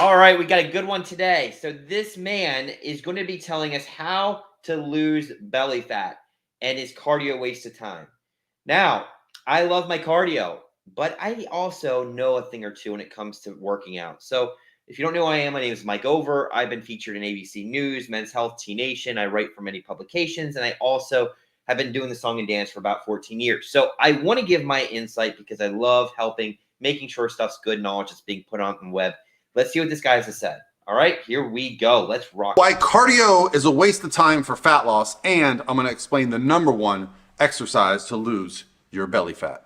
All right, we got a good one today. So this man is going to be telling us how to lose belly fat and is cardio a waste of time. Now, I love my cardio, but I also know a thing or two when it comes to working out. So if you don't know who I am, my name is Mike Over. I've been featured in ABC News, Men's Health, T Nation. I write for many publications, and I also have been doing the song and dance for about 14 years. So I want to give my insight because I love helping, making sure stuff's good knowledge that's being put on the web. Let's see what this guy has said. All right, here we go. Let's rock. Why cardio is a waste of time for fat loss, and I'm going to explain the #1 exercise to lose your belly fat.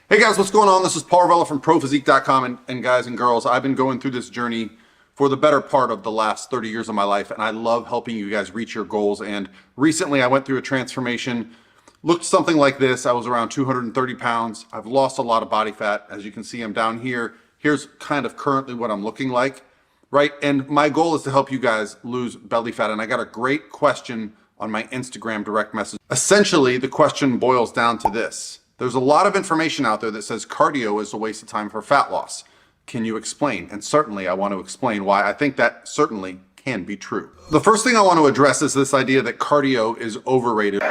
Hey guys, what's going on? This is Paul Ravella from ProPhysique.com, and guys and girls, I've been going through this journey for the better part of the last 30 years of my life, and I love helping you guys reach your goals. And recently I went through a transformation. Looked something like this. I was around 230 pounds. I've lost a lot of body fat. As you can see, I'm down here. Here's kind of currently what I'm looking like, right? And my goal is to help you guys lose belly fat. And I got a great question on my Instagram direct message. Essentially, the question boils down to this. There's a lot of information out there that says cardio is a waste of time for fat loss. Can you explain? And certainly I want to explain why I think that certainly can be true. The first thing I want to address is this idea that cardio is overrated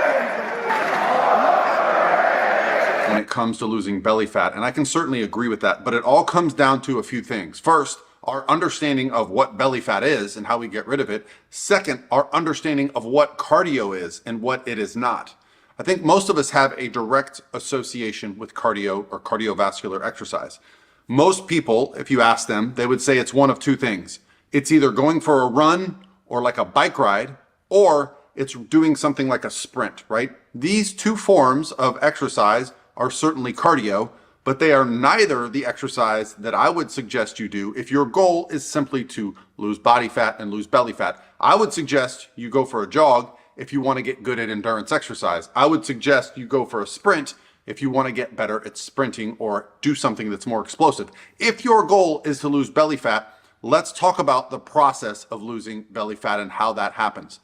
when it comes to losing belly fat. And I can certainly agree with that, but it all comes down to a few things. First, our understanding of what belly fat is and how we get rid of it. Second, our understanding of what cardio is and what it is not. I think most of us have a direct association with cardio or cardiovascular exercise. Most people, if you ask them, they would say it's one of two things. It's either going for a run or like a bike ride, or it's doing something like a sprint, right? These two forms of exercise are certainly cardio, but they are neither the exercise that I would suggest you do if your goal is simply to lose body fat and lose belly fat. I would suggest you go for a jog if you want to get good at endurance exercise. I would suggest you go for a sprint if you want to get better at sprinting or do something that's more explosive. If your goal is to lose belly fat, let's talk about the process of losing belly fat and how that happens.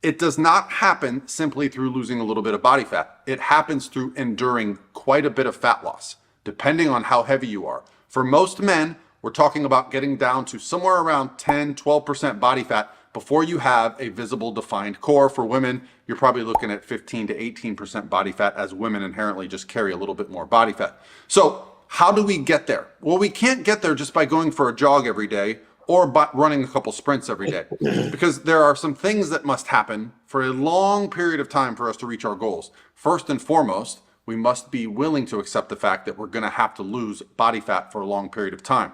It does not happen simply through losing a little bit of body fat. It happens through enduring quite a bit of fat loss, depending on how heavy you are. For most men, we're talking about getting down to somewhere around 10, 12% body fat before you have a visible defined core. For women, you're probably looking at 15 to 18% body fat, as women inherently just carry a little bit more body fat. So how do we get there? Well, we can't get there just by going for a jog every day or by running a couple sprints every day, because there are some things that must happen for a long period of time for us to reach our goals. First and foremost, we must be willing to accept the fact that we're going to have to lose body fat for a long period of time.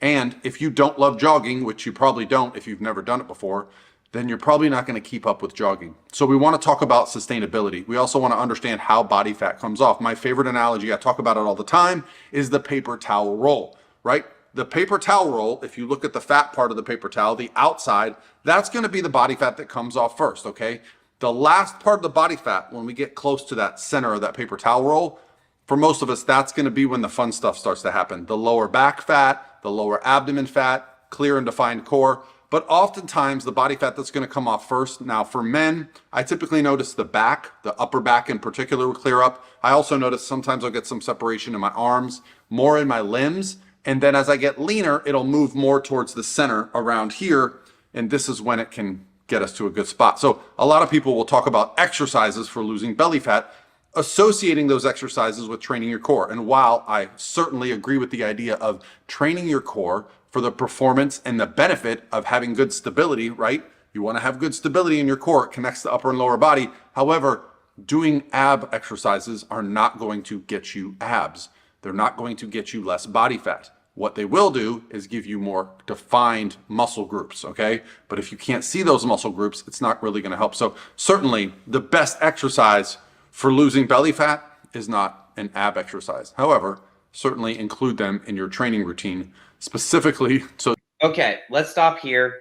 And if you don't love jogging, which you probably don't if you've never done it before, then you're probably not going to keep up with jogging. So we want to talk about sustainability. We also want to understand how body fat comes off. My favorite analogy, I talk about it all the time, is the paper towel roll, right? The paper towel roll, if you look at the fat part of the paper towel, the outside, that's going to be the body fat that comes off first, okay? The last part of the body fat, when we get close to that center of that paper towel roll, for most of us, that's going to be when the fun stuff starts to happen. The lower back fat, the lower abdomen fat, clear and defined core. But oftentimes the body fat that's going to come off first. Now for men, I typically notice the back, the upper back in particular will clear up. I also notice sometimes I'll get some separation in my arms, more in my limbs. And then as I get leaner, it'll move more towards the center around here. And this is when it can get us to a good spot. So a lot of people will talk about exercises for losing belly fat, associating those exercises with training your core. And while I certainly agree with the idea of training your core for the performance and the benefit of having good stability, right? You want to have good stability in your core. It connects the upper and lower body. However, doing ab exercises are not going to get you abs. They're not going to get you less body fat. What they will do is give you more defined muscle groups, okay? But if you can't see those muscle groups, it's not really going to help. So certainly the best exercise for losing belly fat is not an ab exercise. However, certainly include them in your training routine specifically. So okay, let's stop here.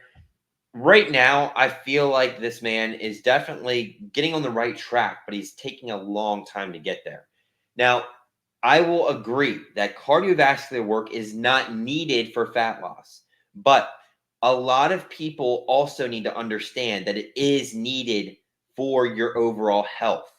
Right now, I feel like this man is definitely getting on the right track, but he's taking a long time to get there. Now, I will agree that cardiovascular work is not needed for fat loss, but a lot of people also need to understand that it is needed for your overall health.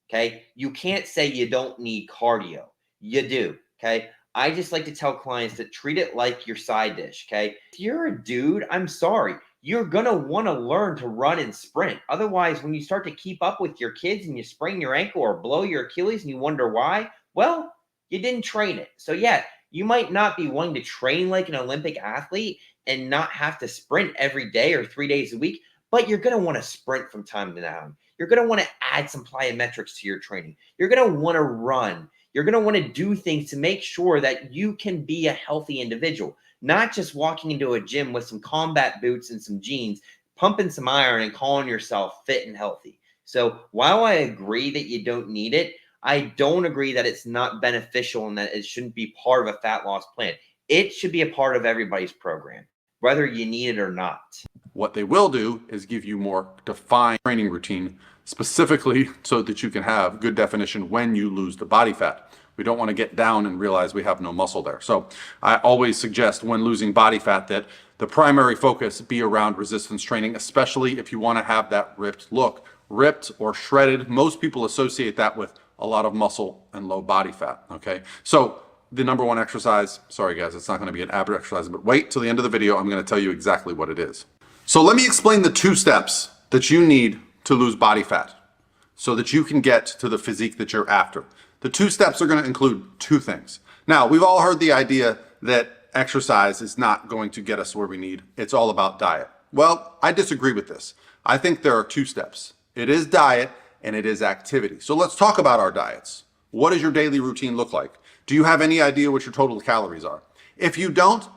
Okay. You can't say you don't need cardio. You do. Okay. I just like to tell clients to treat it like your side dish, okay? If you're a dude, I'm sorry, you're going to want to learn to run and sprint. Otherwise, when you start to keep up with your kids and you sprain your ankle or blow your Achilles and you wonder why, well, you didn't train it. So yeah, you might not be wanting to train like an Olympic athlete and not have to sprint every day or 3 days a week, but you're going to want to sprint from time to time. You're going to want to add some plyometrics to your training. You're going to want to run. You're going to want to do things to make sure that you can be a healthy individual, not just walking into a gym with some combat boots and some jeans, pumping some iron and calling yourself fit and healthy. So while I agree that you don't need it, I don't agree that it's not beneficial and that it shouldn't be part of a fat loss plan. It should be a part of everybody's program, whether you need it or not. What they will do is give you more defined training routine, specifically so that you can have good definition when you lose the body fat. We don't want to get down and realize we have no muscle there. So I always suggest when losing body fat that the primary focus be around resistance training, especially if you want to have that ripped look. Ripped or shredded, most people associate that with a lot of muscle and low body fat, okay? So the number one exercise, sorry guys, it's not going to be an ab exercise, but wait till the end of the video, I'm going to tell you exactly what it is. So let me explain the 2 steps that you need to lose body fat so that you can get to the physique that you're after. The 2 steps are going to include 2 things. Now, we've all heard the idea that exercise is not going to get us where we need. It's all about diet. Well, I disagree with this. I think there are 2 steps. It is diet and it is activity. So let's talk about our diets. What does your daily routine look like? Do you have any idea what your total calories are? If you don't,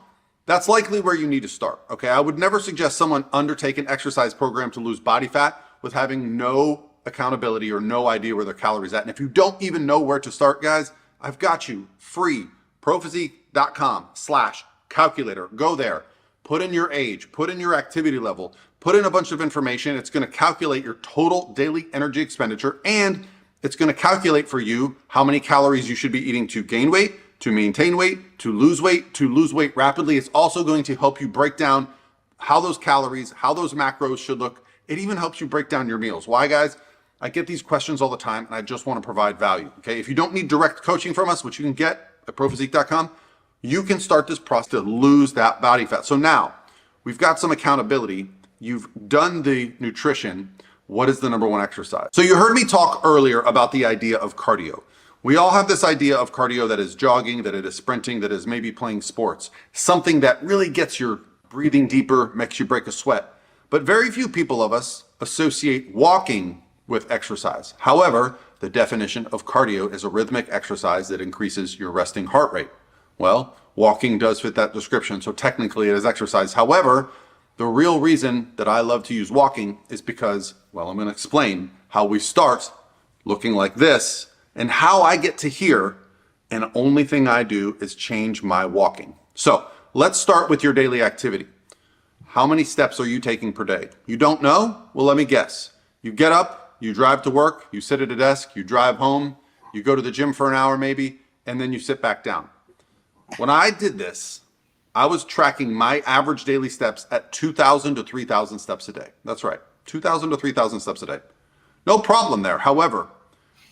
that's likely where you need to start, okay? I would never suggest someone undertake an exercise program to lose body fat with having no accountability or no idea where their calories are at. And if you don't even know where to start, guys, I've got you free, prophysique.com/calculator. Go there, put in your age, put in your activity level, put in a bunch of information. It's gonna calculate your total daily energy expenditure, and it's gonna calculate for you how many calories you should be eating to gain weight, to maintain weight, to lose weight rapidly. It's also going to help you break down how those calories, how those macros should look. It even helps you break down your meals. Why, guys? I get these questions all the time and I just want to provide value, okay? If you don't need direct coaching from us, which you can get at prophysique.com, you can start this process to lose that body fat. So now we've got some accountability. You've done the nutrition. What is the number one exercise? So you heard me talk earlier about the idea of cardio. We all have this idea of cardio that is jogging, that it is sprinting, that is maybe playing sports, something that really gets your breathing deeper, makes you break a sweat. But very few people of us associate walking with exercise. However, the definition of cardio is a rhythmic exercise that increases your resting heart rate. Well, walking does fit that description, so technically it is exercise. However, the real reason that I love to use walking is because, well, I'm going to explain how we start looking like this and how I get to here, and the only thing I do is change my walking. So let's start with your daily activity. How many steps are you taking per day? You don't know? Well, let me guess. You get up, you drive to work, you sit at a desk, you drive home, you go to the gym for an hour maybe, and then you sit back down. When I did this, I was tracking my average daily steps at 2,000 to 3,000 steps a day. That's right, 2,000 to 3,000 steps a day. No problem there. However,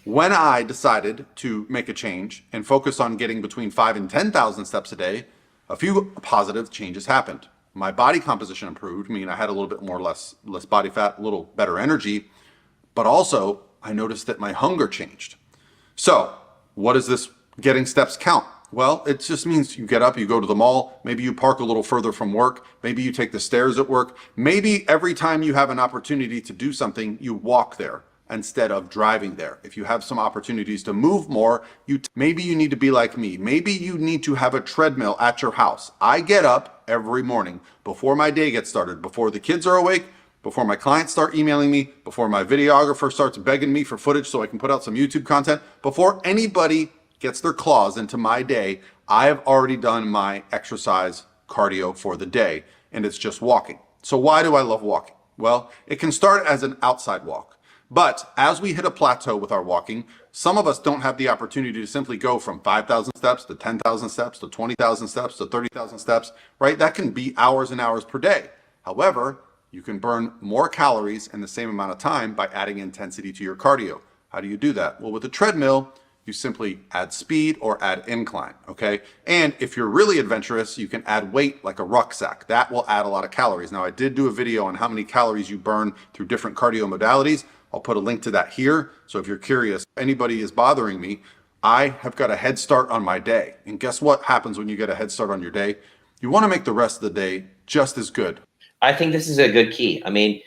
when I decided to make a change and focus on getting between 5,000 and 10,000 steps a day, a few positive changes happened. My body composition improved, meaning I had a little bit more less body fat, a little better energy, but also I noticed that my hunger changed. So what does this getting steps count? Well, it just means you get up, you go to the mall, maybe you park a little further from work, maybe you take the stairs at work, maybe every time you have an opportunity to do something, you walk there instead of driving there. If you have some opportunities to move more, maybe you need to be like me. Maybe you need to have a treadmill at your house. I get up every morning before my day gets started, before the kids are awake, before my clients start emailing me, before my videographer starts begging me for footage so I can put out some YouTube content, before anybody gets their claws into my day, I have already done my exercise cardio for the day, and it's just walking. So why do I love walking? Well, it can start as an outside walk. But as we hit a plateau with our walking, some of us don't have the opportunity to simply go from 5,000 steps to 10,000 steps to 20,000 steps to 30,000 steps, right? That can be hours and hours per day. However, you can burn more calories in the same amount of time by adding intensity to your cardio. How do you do that? Well, with a treadmill, you simply add speed or add incline, okay? And if you're really adventurous, you can add weight like a rucksack. That will add a lot of calories. Now, I did do a video on how many calories you burn through different cardio modalities. I'll put a link to that here. So if you're curious, if anybody is bothering me, I have got a head start on my day. And guess what happens when you get a head start on your day? You want to make the rest of the day just as good. I think this is a good key. I mean,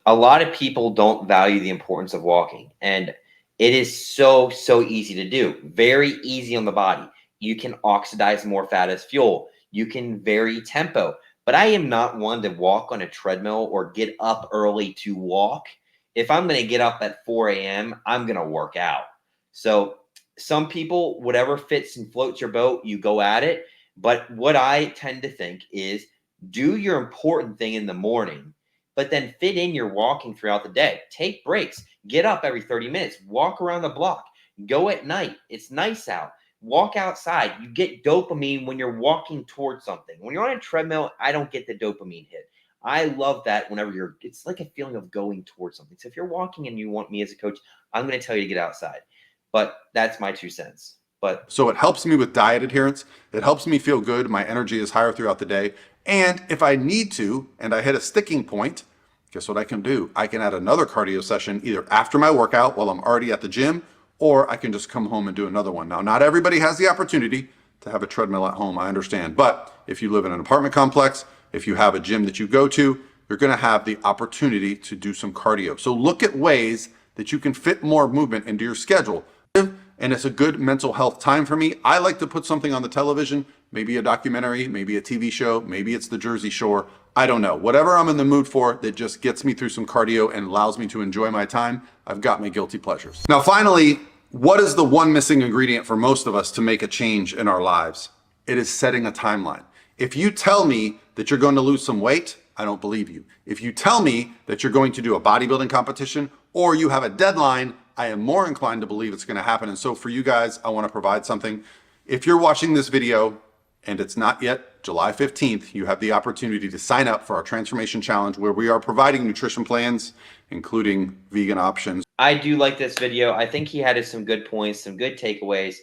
a lot of people don't value the importance of walking, and it is so easy to do. Very easy on the body. You can oxidize more fat as fuel. You can vary tempo. But I am not one to walk on a treadmill or get up early to walk. If I'm going to get up at 4 a.m., I'm going to work out. So some people, whatever fits and floats your boat, you go at it. But what I tend to think is do your important thing in the morning, but then fit in your walking throughout the day. Take breaks. Get up every 30 minutes. Walk around the block. Go at night. It's nice out. Walk outside. You get dopamine when you're walking towards something. When you're on a treadmill, I don't get the dopamine hit. I love that whenever it's like a feeling of going towards something. So if you're walking and you want me as a coach, I'm going to tell you to get outside. But that's my 2 cents. But so it helps me with diet adherence. It helps me feel good. My energy is higher throughout the day. And if I need to, and I hit a sticking point, guess what I can do? I can add another cardio session either after my workout while I'm already at the gym, or I can just come home and do another one. Now, not everybody has the opportunity to have a treadmill at home, I understand. But if you live in an apartment complex, if you have a gym that you go to, you're going to have the opportunity to do some cardio. So look at ways that you can fit more movement into your schedule. And it's a good mental health time for me. I like to put something on the television, maybe a documentary, maybe a TV show, maybe it's the Jersey Shore. I don't know. Whatever I'm in the mood for that just gets me through some cardio and allows me to enjoy my time, I've got my guilty pleasures. Now, finally, what is the one missing ingredient for most of us to make a change in our lives? It is setting a timeline. If you tell me that you're going to lose some weight, I don't believe you. If you tell me that you're going to do a bodybuilding competition or you have a deadline, I am more inclined to believe it's going to happen. And so for you guys, I want to provide something. If you're watching this video and it's not yet July 15th, you have the opportunity to sign up for our Transformation Challenge, where we are providing nutrition plans, including vegan options. I do like this video. I think he had some good points, some good takeaways.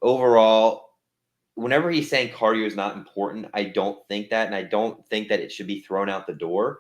Overall, whenever he's saying cardio is not important, I don't think that, and I don't think that it should be thrown out the door.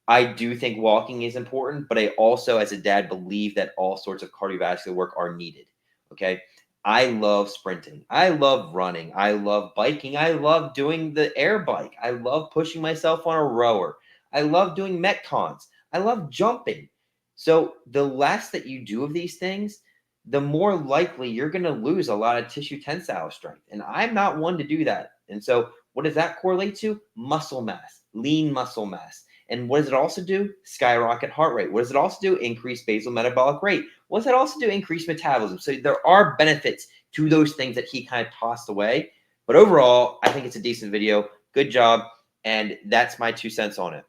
I do think walking is important, but I also, as a dad, believe that all sorts of cardiovascular work are needed. Okay. I love sprinting. I love running. I love biking. I love doing the air bike. I love pushing myself on a rower. I love doing Metcons. I love jumping. So the less that you do of these things, the more likely you're going to lose a lot of tissue tensile strength. And I'm not one to do that. And so what does that correlate to? Muscle mass, lean muscle mass. And what does it also do? Skyrocket heart rate. What does it also do? Increase basal metabolic rate. What does it also do? Increase metabolism. So there are benefits to those things that he kind of tossed away. But overall, I think it's a decent video. Good job. And that's my 2 cents on it.